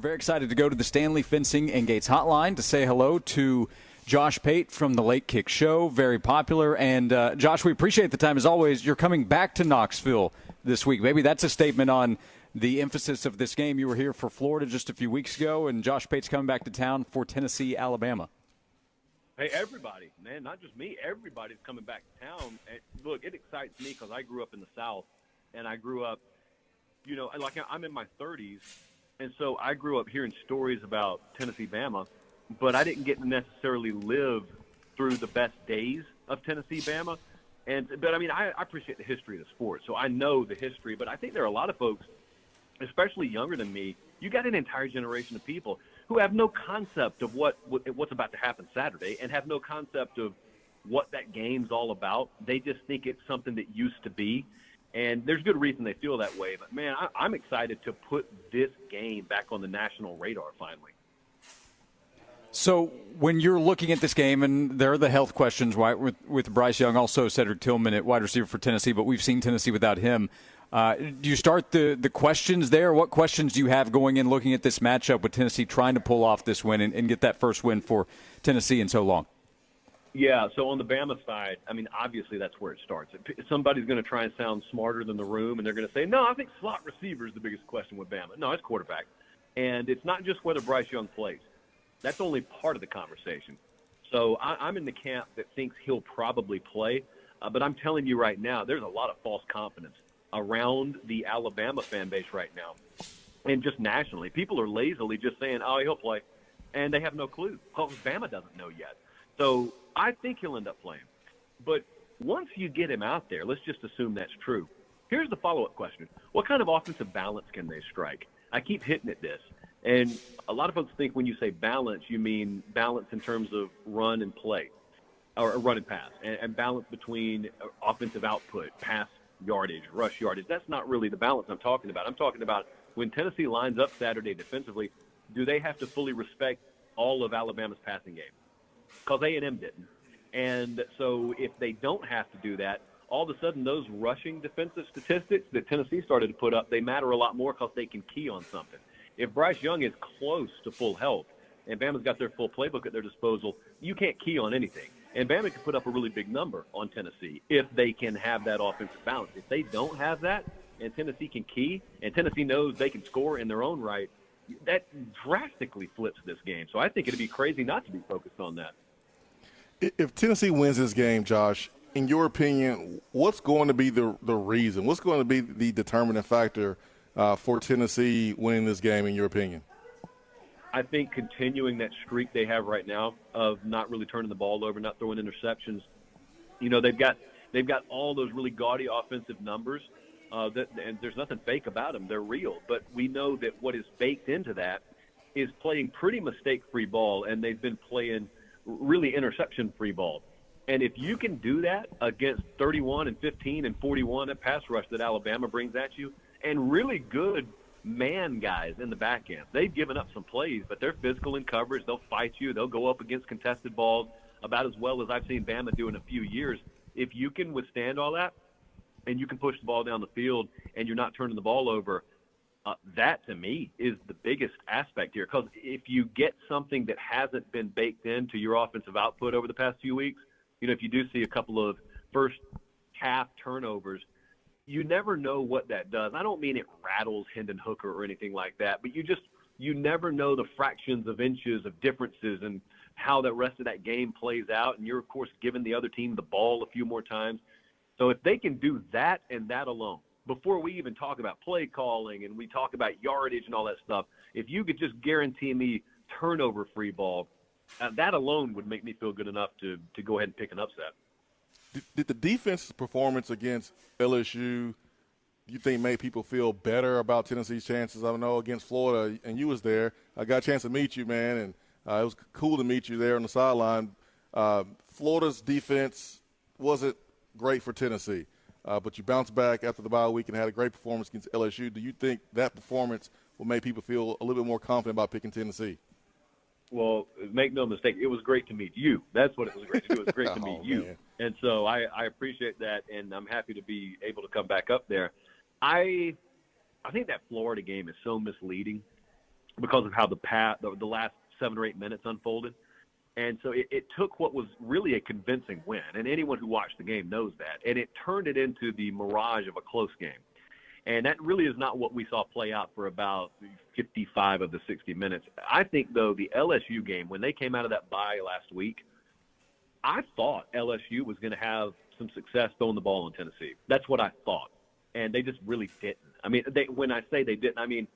very excited to go to the Stanley Fencing and Gates Hotline to say hello to Josh Pate from the Late Kick Show. Very popular. And, Josh, we appreciate the time. As always, you're coming back to Knoxville this week. Maybe that's a statement on the emphasis of this game. You were here for Florida just a few weeks ago, and Josh Pate's coming back to town for Tennessee, Alabama. Hey, everybody, man, not just me. Everybody's coming back to town. And look, it excites me because I grew up in the South, and I grew up, you know, like I'm in my 30s, and so I grew up hearing stories about Tennessee, Bama, but I didn't get to necessarily live through the best days of Tennessee, Bama. But, I mean, I appreciate the history of the sport, so I know the history. But I think there are a lot of folks, especially younger than me, you got an entire generation of people who have no concept of what's about to happen Saturday and have no concept of what that game's all about. They just think it's something that used to be. And there's good reason they feel that way. But, man, I'm excited to put this game back on the national radar finally. So when you're looking at this game, and there are the health questions, right, with Bryce Young, also Cedric Tillman at wide receiver for Tennessee, but we've seen Tennessee without him. Do you start the questions there? What questions do you have going in looking at this matchup with Tennessee trying to pull off this win and get that first win for Tennessee in so long? Yeah, so on the Bama side, I mean, obviously that's where it starts. Somebody's going to try and sound smarter than the room, and they're going to say, no, I think slot receiver is the biggest question with Bama. No, it's quarterback. And it's not just whether Bryce Young plays. That's only part of the conversation. So I'm in the camp that thinks he'll probably play. But I'm telling you right now, there's a lot of false confidence around the Alabama fan base right now. And just nationally, people are lazily just saying, oh, he'll play. And they have no clue. Because Bama doesn't know yet. So I think he'll end up playing. But once you get him out there, let's just assume that's true. Here's the follow-up question. What kind of offensive balance can they strike? I keep hitting at this. And a lot of folks think when you say balance, you mean balance in terms of run and play, or run and pass, and balance between offensive output, pass yardage, rush yardage. That's not really the balance I'm talking about. I'm talking about when Tennessee lines up Saturday defensively, do they have to fully respect all of Alabama's passing game? Because A&M didn't. And so if they don't have to do that, all of a sudden those rushing defensive statistics that Tennessee started to put up, they matter a lot more because they can key on something. If Bryce Young is close to full health and Bama's got their full playbook at their disposal, you can't key on anything. And Bama can put up a really big number on Tennessee if they can have that offensive balance. If they don't have that and Tennessee can key and Tennessee knows they can score in their own right, that drastically flips this game. So I think it'd be crazy not to be focused on that. If Tennessee wins this game, Josh, in your opinion, what's going to be the reason? What's going to be the determining factor for Tennessee winning this game, in your opinion? I think continuing that streak they have right now of not really turning the ball over, not throwing interceptions. You know, they've got all those really gaudy offensive numbers, and there's nothing fake about them. They're real. But we know that what is baked into that is playing pretty mistake-free ball, and they've been playing really interception-free ball. And if you can do that against 31 and 15 and 41, that pass rush that Alabama brings at you, and really good man guys in the back end. They've given up some plays, but they're physical in coverage. They'll fight you. They'll go up against contested balls about as well as I've seen Bama do in a few years. If you can withstand all that and you can push the ball down the field and you're not turning the ball over, that to me is the biggest aspect here. Because if you get something that hasn't been baked into your offensive output over the past few weeks, you know, if you do see a couple of first half turnovers, you never know what that does. I don't mean it rattles Hendon Hooker or anything like that, but you never know the fractions of inches of differences and how the rest of that game plays out. And you're, of course, giving the other team the ball a few more times. So if they can do that and that alone, before we even talk about play calling and we talk about yardage and all that stuff, if you could just guarantee me turnover-free ball, that alone would make me feel good enough to go ahead and pick an upset. Did the defense's performance against LSU, you think, made people feel better about Tennessee's chances? I know against Florida, and you was there. I got a chance to meet you, man, and it was cool to meet you there on the sideline. Florida's defense wasn't great for Tennessee, but you bounced back after the bye week and had a great performance against LSU. Do you think that performance will make people feel a little bit more confident about picking Tennessee? Well, make no mistake, it was great to meet you. That's what it was great to do. It was great to meet you. Man. And so I appreciate that, and I'm happy to be able to come back up there. I think that Florida game is so misleading because of how the last 7 or 8 minutes unfolded. And so it took what was really a convincing win, and anyone who watched the game knows that, and it turned it into the mirage of a close game. And that really is not what we saw play out for about 55 of the 60 minutes. I think, though, the LSU game, when they came out of that bye last week, I thought LSU was going to have some success throwing the ball in Tennessee. That's what I thought, and they just really didn't. I mean, when I say they didn't, I mean,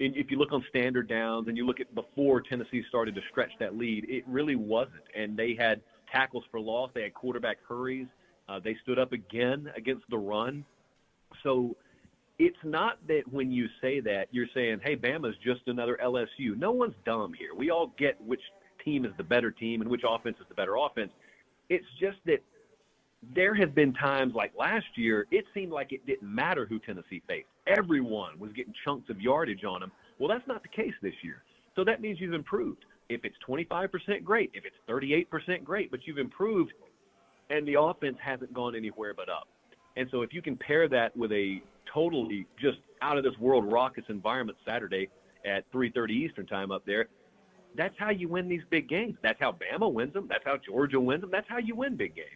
if you look on standard downs and you look at before Tennessee started to stretch that lead, it really wasn't. And they had tackles for loss. They had quarterback hurries. They stood up again against the run. So it's not that when you say that, you're saying, hey, Bama's just another LSU. No one's dumb here. We all get which team is the better team and which offense is the better offense. It's just that there have been times like last year, it seemed like it didn't matter who Tennessee faced. Everyone was getting chunks of yardage on them. Well, that's not the case this year. So that means you've improved. If it's 25%, great. If it's 38%, great. But you've improved, and the offense hasn't gone anywhere but up. And so if you can pair that with a totally just out-of-this-world raucous environment Saturday at 3:30 Eastern time up there, that's how you win these big games. That's how Bama wins them. That's how Georgia wins them. That's how you win big games.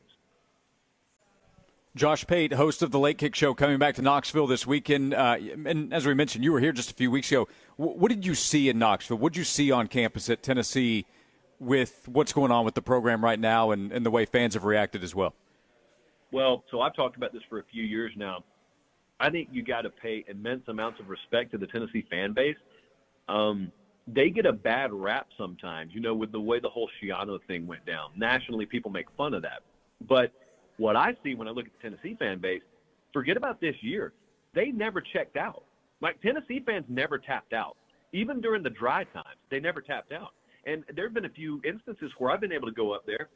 Josh Pate, host of the Late Kick Show, coming back to Knoxville this weekend. And as we mentioned, you were here just a few weeks ago. What did you see in Knoxville? What did you see on campus at Tennessee with what's going on with the program right now and the way fans have reacted as well? Well, so I've talked about this for a few years now. I think you got to pay immense amounts of respect to the Tennessee fan base. They get a bad rap sometimes, with the way the whole Schiano thing went down. Nationally, people make fun of that. But what I see when I look at the Tennessee fan base, forget about this year. They never checked out. Like, Tennessee fans never tapped out. Even during the dry times, they never tapped out. And there have been a few instances where I've been able to go up there,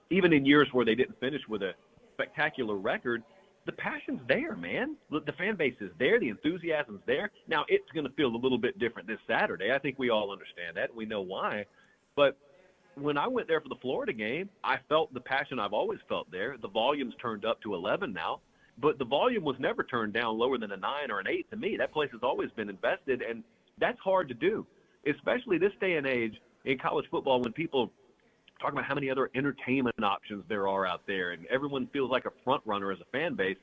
even in years where they didn't finish with a spectacular record. The passion's there, man. The fan base is there. The enthusiasm's there. Now, it's going to feel a little bit different this Saturday. I think we all understand that. We know why. But when I went there for the Florida game, I felt the passion I've always felt there. The volume's turned up to 11 now, but the volume was never turned down lower than a 9 or an 8 to me. That place has always been invested, and that's hard to do, especially this day and age in college football when people talk about how many other entertainment options there are out there, and everyone feels like a front runner as a fan base.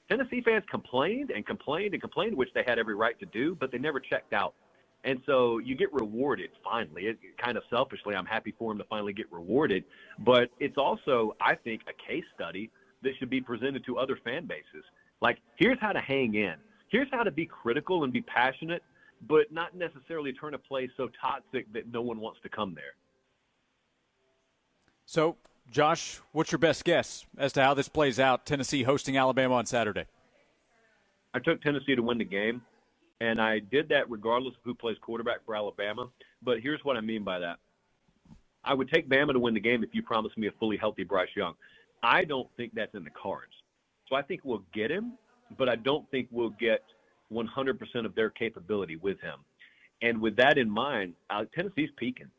Tennessee fans complained and complained and complained, which they had every right to do, but they never checked out. And so you get rewarded finally. It kind of selfishly, I'm happy for him to finally get rewarded. But it's also, I think, a case study that should be presented to other fan bases. Like, here's how to hang in. Here's how to be critical and be passionate, but not necessarily turn a place so toxic that no one wants to come there. So, Josh, what's your best guess as to how this plays out, Tennessee hosting Alabama on Saturday? I took Tennessee to win the game. And I did that regardless of who plays quarterback for Alabama. But here's what I mean by that. I would take Bama to win the game if you promised me a fully healthy Bryce Young. I don't think that's in the cards. So I think we'll get him, but I don't think we'll get 100% of their capability with him. And with that in mind, Tennessee's peaking.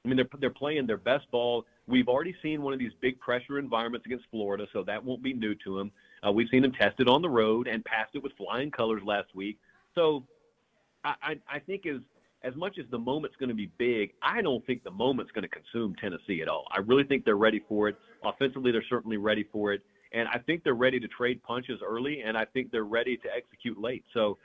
I mean, they're playing their best ball. We've already seen one of these big pressure environments against Florida, so that won't be new to them. We've seen them tested on the road and passed it with flying colors last week. So I think as much as the moment's going to be big, I don't think the moment's going to consume Tennessee at all. I really think they're ready for it. Offensively, they're certainly ready for it. And I think they're ready to trade punches early, and I think they're ready to execute late. So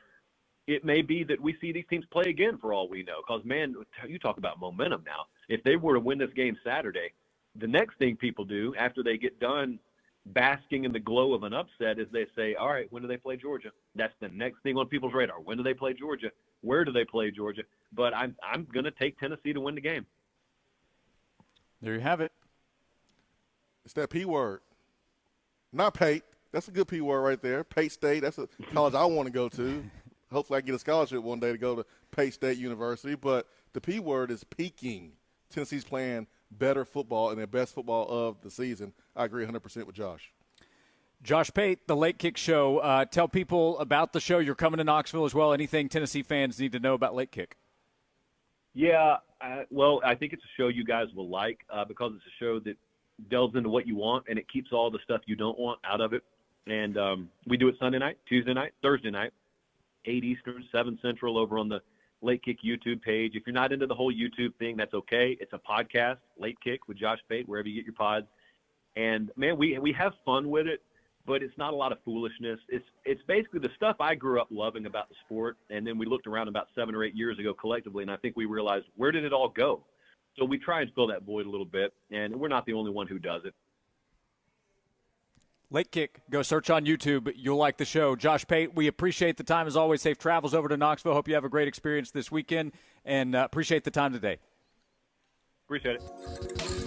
it may be that we see these teams play again for all we know. Because, man, you talk about momentum now. If they were to win this game Saturday, the next thing people do after they get done basking in the glow of an upset is they say, all right, when do they play Georgia? That's the next thing on people's radar. When do they play Georgia? Where do they play Georgia? But I'm going to take Tennessee to win the game. There you have it. It's that P word. Not Pate. That's a good P word right there. Pate State. That's a college I want to go to. Hopefully I get a scholarship one day to go to Pate State University. But the P word is peaking. Tennessee's playing better football and their best football of the season. I agree 100% with Josh. Josh Pate, the Late Kick Show. Tell people about the show. You're coming to Knoxville as well. Anything Tennessee fans need to know about Late Kick? Yeah, well, I think it's a show you guys will like because it's a show that delves into what you want and it keeps all the stuff you don't want out of it. And we do it Sunday night, Tuesday night, Thursday night, 8 Eastern, 7 Central over on the Late Kick YouTube page. If you're not into the whole YouTube thing, that's okay. It's a podcast, Late Kick with Josh Pate, wherever you get your pods. And, man, we have fun with it, but it's not a lot of foolishness. It's basically the stuff I grew up loving about the sport, and then we looked around about 7 or 8 years ago collectively, and I think we realized, where did it all go? So we try and fill that void a little bit, and we're not the only one who does it. Late Kick. Go search on YouTube. You'll like the show. Josh Pate, we appreciate the time as always. Safe travels over to Knoxville. Hope you have a great experience this weekend, and appreciate the time today. Appreciate it.